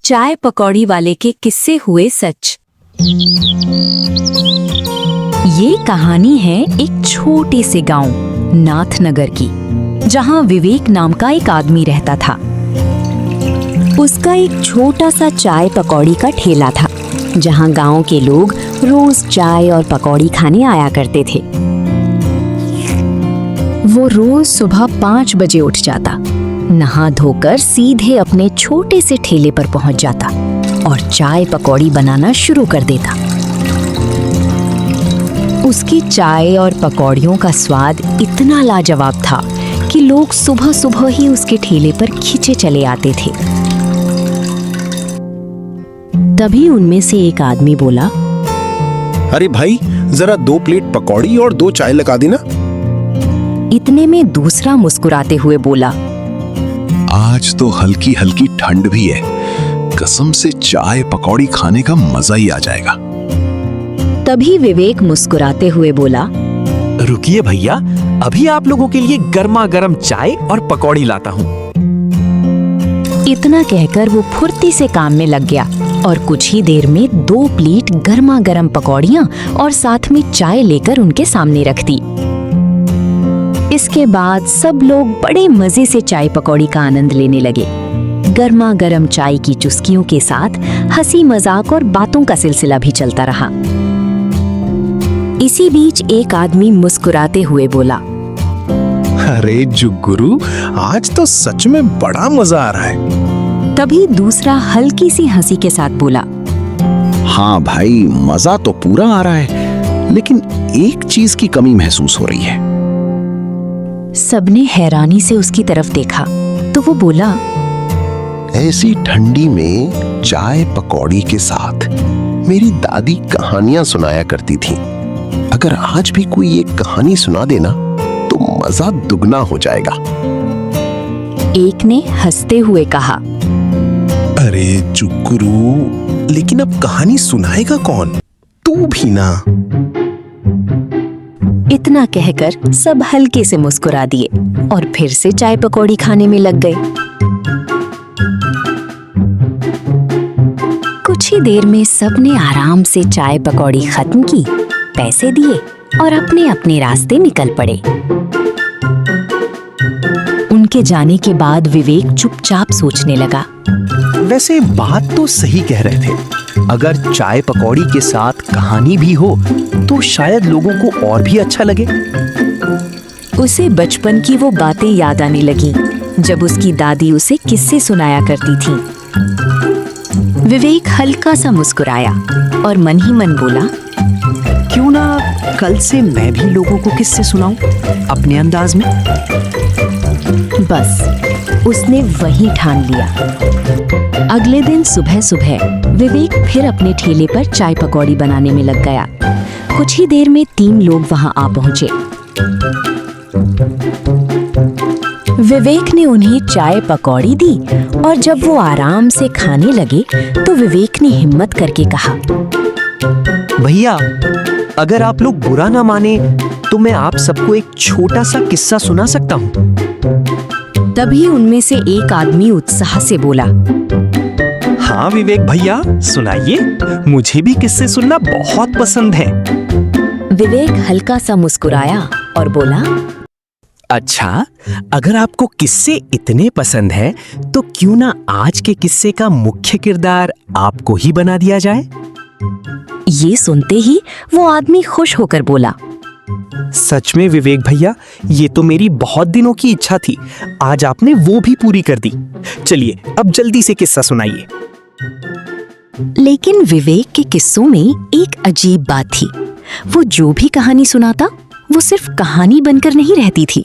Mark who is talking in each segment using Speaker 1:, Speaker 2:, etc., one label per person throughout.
Speaker 1: चाय पकौड़ी वाले के किस्से हुए सच। ये कहानी है एक छोटे से गांव नाथनगर की, जहां विवेक नाम का एक आदमी रहता था। उसका एक छोटा सा चाय पकौड़ी का ठेला था, जहां गांव के लोग रोज चाय और पकौड़ी खाने आया करते थे। वो रोज सुबह 5 बजे उठ जाता, नहा धोकर सीधे अपने छोटे से ठेले पर पहुंच जाता और चाय पकौड़ी बनाना शुरू कर देता। उसकी चाय और पकौड़ियों का स्वाद इतना लाजवाब था कि लोग सुबह सुबह ही उसके ठेले पर खींचे चले आते थे। तभी उनमें से एक आदमी बोला,
Speaker 2: अरे भाई, जरा 2 प्लेट पकौड़ी और 2 चाय लगा देना।
Speaker 1: इतने में दूसरा मुस्कुराते हुए बोला,
Speaker 3: आज तो हल्की हल्की ठंड भी है, कसम से चाय पकौड़ी खाने का मजा ही आ जाएगा।
Speaker 1: तभी विवेक मुस्कुराते हुए बोला,
Speaker 4: रुकिए भैया, अभी आप लोगों के लिए गर्मा गर्म चाय और पकौड़ी लाता हूँ।
Speaker 1: इतना कहकर वो फुर्ती से काम में लग गया और कुछ ही देर में 2 प्लेट गर्मा गर्म पकौड़ियाँ और साथ में चाय लेकर उनके सामने रख दी। इसके बाद सब लोग बड़े मजे से चाय पकौड़ी का आनंद लेने लगे। गर्मा गर्म चाय की चुस्कियों के साथ हंसी मजाक और बातों का सिलसिला भी चलता रहा। इसी बीच एक आदमी मुस्कुराते हुए बोला,
Speaker 2: अरे जुगुरु, आज तो सच में बड़ा मजा आ रहा है।
Speaker 1: तभी दूसरा हल्की सी हंसी के साथ बोला,
Speaker 3: हाँ भाई, मजा तो पूरा आ रहा है, लेकिन एक चीज की कमी महसूस हो रही है।
Speaker 1: सबने हैरानी से उसकी तरफ देखा तो वो बोला,
Speaker 3: ऐसी ठंडी में चाय पकौड़ी के साथ मेरी दादी कहानियां सुनाया करती थी। अगर आज भी कोई एक कहानी सुना देना तो मजा दुगना हो जाएगा।
Speaker 1: एक ने हंसते हुए कहा,
Speaker 2: अरे जुगुरु, लेकिन अब कहानी सुनाएगा कौन? तू भी ना।
Speaker 1: इतना कहकर सब हल्के से मुस्कुरा दिए और फिर से चाय पकौड़ी खाने में लग गए। कुछ ही देर में सबने आराम से चाय पकौड़ी खत्म की, पैसे दिए और अपने अपने रास्ते निकल पड़े। उनके जाने के बाद विवेक चुपचाप सोचने लगा,
Speaker 4: वैसे बात तो सही कह रहे थे, अगर चाय पकौड़ी के साथ कहानी भी हो तो शायद लोगों को और भी अच्छा लगे।
Speaker 1: उसे बचपन की वो बातें याद आने लगी जब उसकी दादी उसे किस्से सुनाया करती थी। विवेक हल्का सा मुस्कुराया और मन ही मन बोला,
Speaker 4: क्यों ना कल से मैं भी लोगों को किस्से सुनाऊं अपने अंदाज में।
Speaker 1: बस उसने वही ठान लिया। अगले दिन सुबह सुबह विवेक फिर अपने ठेले पर चाय पकौड़ी बनाने में लग गया। कुछ ही देर में 3 लोग वहां आ पहुंचे। विवेक ने उन्हें चाय पकौड़ी दी और जब वो आराम से खाने लगे तो विवेक ने हिम्मत करके कहा,
Speaker 4: भैया, अगर आप लोग बुरा ना माने तो मैं आप सबको एक छोटा सा किस्सा सुना सकता हूँ।
Speaker 1: तभी उनमें से एक आदमी उत्साह से बोला,
Speaker 4: हाँ विवेक भैया, सुनाइए, मुझे भी किस्से सुनना बहुत पसंद है।
Speaker 1: विवेक हल्का सा मुस्कुराया और बोला,
Speaker 4: अच्छा, अगर आपको किस्से इतने पसंद है तो क्यों ना आज के किस्से का मुख्य किरदार आपको ही बना दिया जाए।
Speaker 1: ये सुनते ही वो आदमी खुश होकर बोला,
Speaker 4: सच में विवेक भैया, ये तो मेरी बहुत दिनों की इच्छा थी, आज आपने वो भी पूरी कर दी। चलिए अब जल्दी से किस्सा सुनाइए।
Speaker 1: लेकिन विवेक के किस्सों में एक अजीब बात थी। वो जो भी कहानी सुनाता वो सिर्फ कहानी बनकर नहीं रहती थी,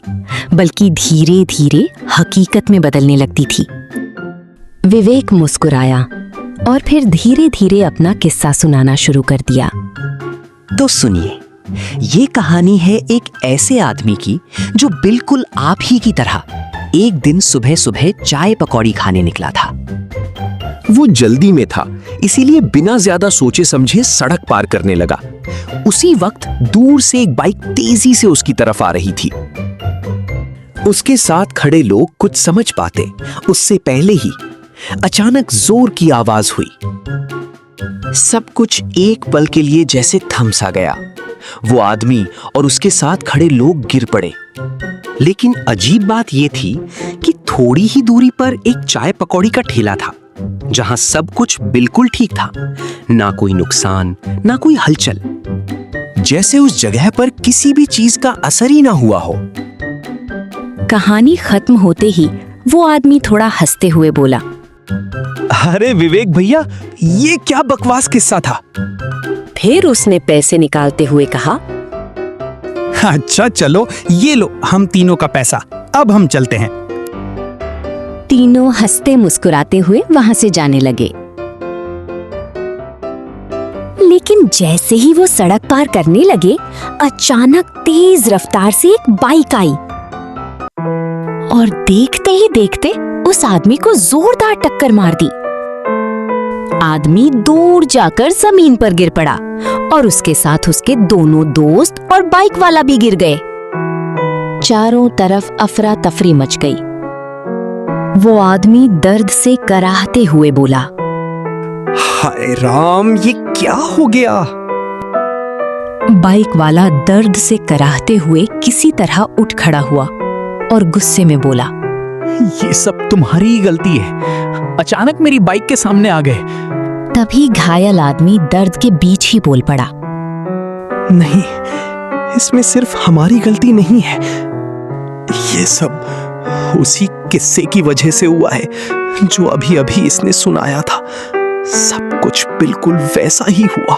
Speaker 1: बल्कि धीरे धीरे हकीकत में बदलने लगती थी। विवेक मुस्कुराया और फिर धीरे धीरे अपना किस्सा सुनाना शुरू कर दिया।
Speaker 5: तो सुनिए, ये कहानी है एक ऐसे आदमी की जो बिल्कुल आप ही की तरह एक दिन सुबह सुबह चाय पकौड़ी खाने निकला था।
Speaker 4: वो जल्दी में था, इसीलिए बिना ज्यादा सोचे समझे सड़क पार करने लगा। उसी वक्त दूर से एक बाइक तेजी से उसकी तरफ आ रही थी। उसके साथ खड़े लोग कुछ समझ पाते उससे पहले ही अचानक जोर की आवाज हुई। सब कुछ एक पल के लिए जैसे थम सा गया। वो आदमी और उसके साथ खड़े लोग गिर पड़े। लेकिन अजीब बात यह थी कि थोड़ी ही दूरी पर एक चाय पकौड़ी का ठेला था, जहां सब कुछ बिल्कुल ठीक था। ना कोई नुकसान, ना कोई हलचल, जैसे उस जगह पर किसी भी चीज का असर ही ना हुआ हो।
Speaker 1: कहानी खत्म होते ही वो आदमी थोड़ा हंसते हुए बोला,
Speaker 4: अरे विवेक भैया, ये क्या बकवास किस्सा था।
Speaker 1: फिर उसने पैसे निकालते हुए कहा,
Speaker 6: अच्छा चलो, ये लो हम तीनों का पैसा, अब हम चलते हैं।
Speaker 1: तीनों हंसते मुस्कुराते हुए वहां से जाने लगे। लेकिन जैसे ही वो सड़क पार करने लगे, अचानक तेज रफ्तार से एक बाइक आई और देखते ही देखते उस आदमी को जोरदार टक्कर मार दी। आदमी दूर जाकर जमीन पर गिर पड़ा और उसके साथ उसके दोनों दोस्त और बाइक वाला भी गिर गए। चारों तरफ अफरा तफरी मच गई। वो आदमी दर्द से कराहते हुए बोला,
Speaker 4: हाय राम, ये क्या हो गया।
Speaker 1: बाइक वाला दर्द से कराहते हुए किसी तरह उठ खड़ा हुआ और गुस्से में बोला,
Speaker 6: ये सब तुम्हारी ही गलती है, अचानक मेरी बाइक के सामने आ गए।
Speaker 1: तभी घायल आदमी दर्द के बीच ही बोल पड़ा,
Speaker 2: नहीं, इसमें सिर्फ हमारी गलती नहीं है। ये सब उसी किस्से की वजह से हुआ है जो अभी अभी इसने सुनाया था। सब कुछ बिल्कुल वैसा ही हुआ।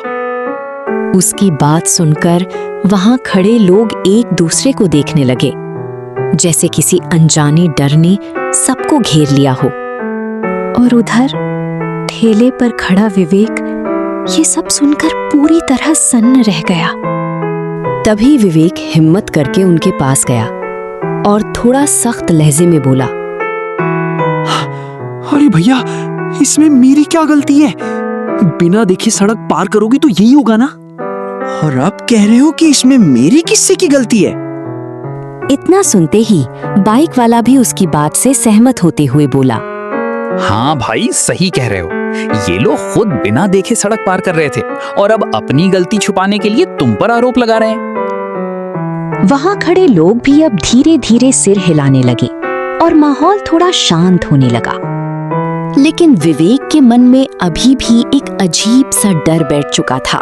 Speaker 1: उसकी बात सुनकर वहां खड़े लोग एक दूसरे को देखने लगे, जैसे किसी अनजाने डर ने सबको घेर लिया हो। और उधर ठेले पर खड़ा विवेक ये सब सुनकर पूरी तरह सन्न रह गया। तभी विवेक हिम्मत करके उनके पास गया और थोड़ा सख्त लहजे में बोला,
Speaker 4: अरे भैया, इसमें मेरी क्या गलती है। बिना देखे सड़क पार करोगे तो यही होगा ना, और अब कह रहे हो कि इसमें मेरी किससे की गलती है।
Speaker 1: इतना सुनते ही बाइक वाला भी उसकी बात से सहमत होते हुए बोला,
Speaker 6: हाँ भाई, सही कह रहे हो। ये लोग खुद बिना देखे सड़क पार कर रहे थे और अब अपनी गलती छुपाने के लिए तुम पर आरोप लगा रहे हैं।
Speaker 1: वहां खड़े लोग भी अब धीरे धीरे सिर हिलाने लगे और माहौल थोड़ा शांत होने लगा। लेकिन विवेक के मन में अभी भी एक अजीब सा डर बैठ चुका था।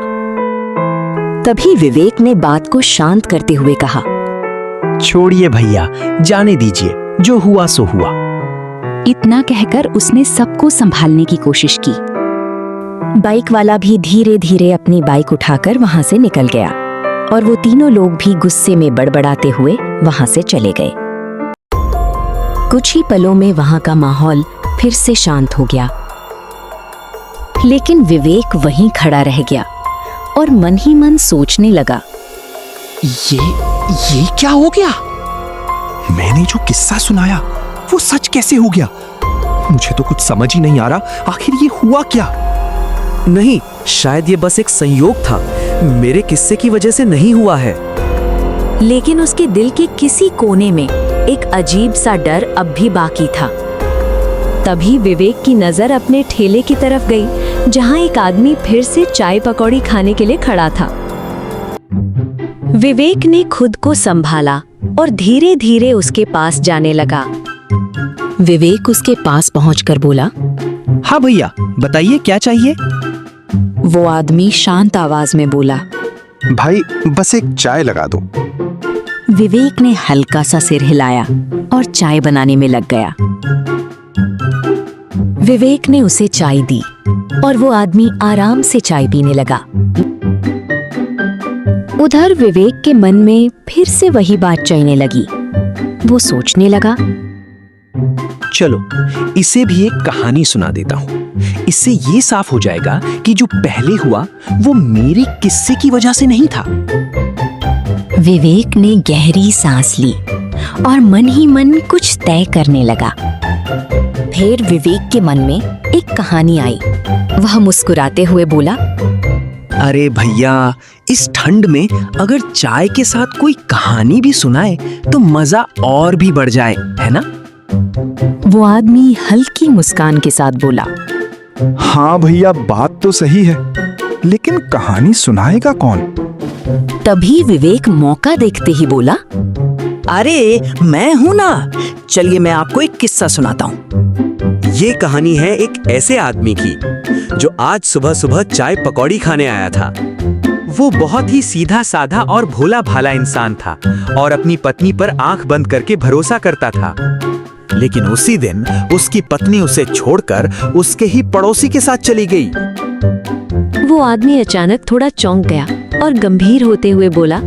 Speaker 1: तभी विवेक ने बात को शांत करते हुए कहा,
Speaker 4: छोड़िए भैया, जाने दीजिए, जो हुआ सो हुआ।
Speaker 1: इतना कहकर उसने सबको संभालने की कोशिश की। बाइक वाला भी धीरे धीरे अपनी बाइक उठाकर वहां से निकल गया और वो तीनों लोग भी गुस्से में बड़बड़ाते हुए वहां से चले गए। कुछ ही पलों में वहां का माहौल फिर से शांत हो गया। लेकिन विवेक वहीं खड़ा रह गया और मन ही मन सोचने लगा,
Speaker 4: ये क्या हो गया।
Speaker 2: मैंने जो किस्सा सुनाया वो सच कैसे हो गया। मुझे तो कुछ समझ ही नहीं आ रहा, आखिर ये हुआ क्या।
Speaker 4: नहीं, शायद ये बस एक संयोग था, मेरे किस्से की वजह से नहीं हुआ है।
Speaker 1: लेकिन उसके दिल के किसी कोने में एक अजीब सा डर अब भी बाकी था। तभी विवेक की नजर अपने ठेले की तरफ गई, जहां एक आदमी फिर से चाय पकौड़ी खाने के लिए खड़ा था। विवेक ने खुद को संभाला और धीरे धीरे उसके पास जाने लगा। विवेक उसके पास पहुंचकर बोला,
Speaker 4: हाँ भैया, बताइए क्या चाहिए।
Speaker 1: वो आदमी शांत आवाज में बोला,
Speaker 3: भाई बस एक चाय लगा दो।
Speaker 1: विवेक ने हल्का सा सिर हिलाया और चाय बनाने में लग गया। विवेक ने उसे चाय दी और वो आदमी आराम से चाय पीने लगा। उधर विवेक के मन में फिर से वही बात चलने लगी। वो सोचने लगा,
Speaker 4: चलो इसे भी एक कहानी सुना देता हूँ। इससे ये साफ हो जाएगा कि जो पहले हुआ वो मेरे किस्से की वजह से नहीं था।
Speaker 1: विवेक ने गहरी सांस ली और मन ही मन कुछ तय करने लगा। फिर विवेक के मन में एक कहानी आई। वह मुस्कुराते हुए बोला,
Speaker 4: अरे भैया, इस ठंड में अगर चाय के साथ कोई कहानी भी सुनाए तो मजा और भी बढ़ जाए, है ना।
Speaker 1: वो आदमी हल्की मुस्कान के साथ बोला।
Speaker 7: हाँ भैया, बात तो सही है, लेकिन कहानी सुनाएगा कौन?
Speaker 1: तभी विवेक मौका देखते ही बोला।
Speaker 5: अरे मैं हूं ना, चलिए मैं आपको एक किस्सा सुनाता हूँ।
Speaker 4: ये कहानी है एक ऐसे आदमी की जो आज सुबह सुबह चाय पकौड़ी खाने आया था। वो बहुत ही सीधा साधा और भोला भाला इंसान था और अपनी पत्नी पर आंख बंद करके भरोसा करता था। लेकिन उसी दिन उसकी पत्नी उसे छोड़कर उसके ही पड़ोसी के साथ चली गई।
Speaker 1: वो आदमी अचानक थोड़ा चौंक गया और गंभीर होते हुए बोला।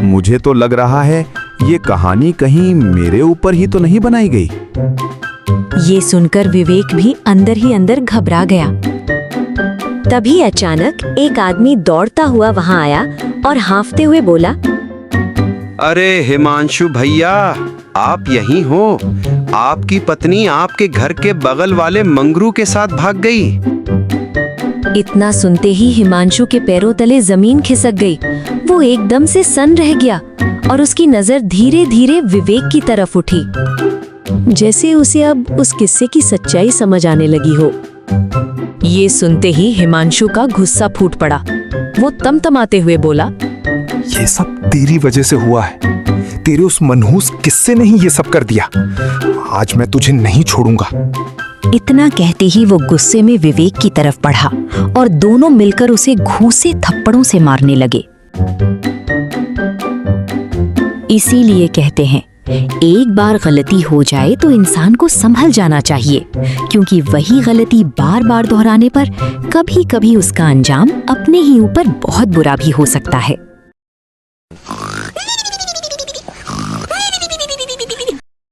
Speaker 7: मुझे तो लग रहा है ये कहानी कहीं मेरे ऊपर ही तो नहीं बनाई गई।
Speaker 1: ये सुनकर विवेक भी अंदर ही अंदर घबरा गया। तभी अचानक एक आदमी दौड़ता हुआ वहां आया और हांफते हुए बोला।
Speaker 3: अरे हिमांशु भैया, आप यहीं हो? आपकी पत्नी आपके घर के बगल वाले मंगरू के साथ भाग गई।
Speaker 1: इतना सुनते ही हिमांशु के पैरों तले जमीन खिसक गई। वो एकदम से सन्न रह गया और उसकी नजर धीरे धीरे विवेक की तरफ उठी, जैसे उसे अब उस किस्से की सच्चाई समझ आने लगी हो। ये सुनते ही हिमांशु का गुस्सा फूट पड़ा। वो तमतमाते हुए बोला।
Speaker 7: ये सब तेरी वजह से हुआ है। तेरे उस मनहूस किस्से ने ही ये सब कर दिया। आज मैं तुझे नहीं छोड़ूंगा।
Speaker 1: इतना कहते ही वो गुस्से में विवेक की तरफ बढ़ा और दोनों मिलकर उसे घूंसे थप्पड़ों से मारने लगे। इसीलिए कहते हैं, एक बार गलती हो जाए तो इंसान को संभल जाना चाहिए, क्योंकि वही गलती बार बार दोहराने पर कभी कभी उसका अंजाम अपने ही ऊपर बहुत बुरा भी हो सकता है।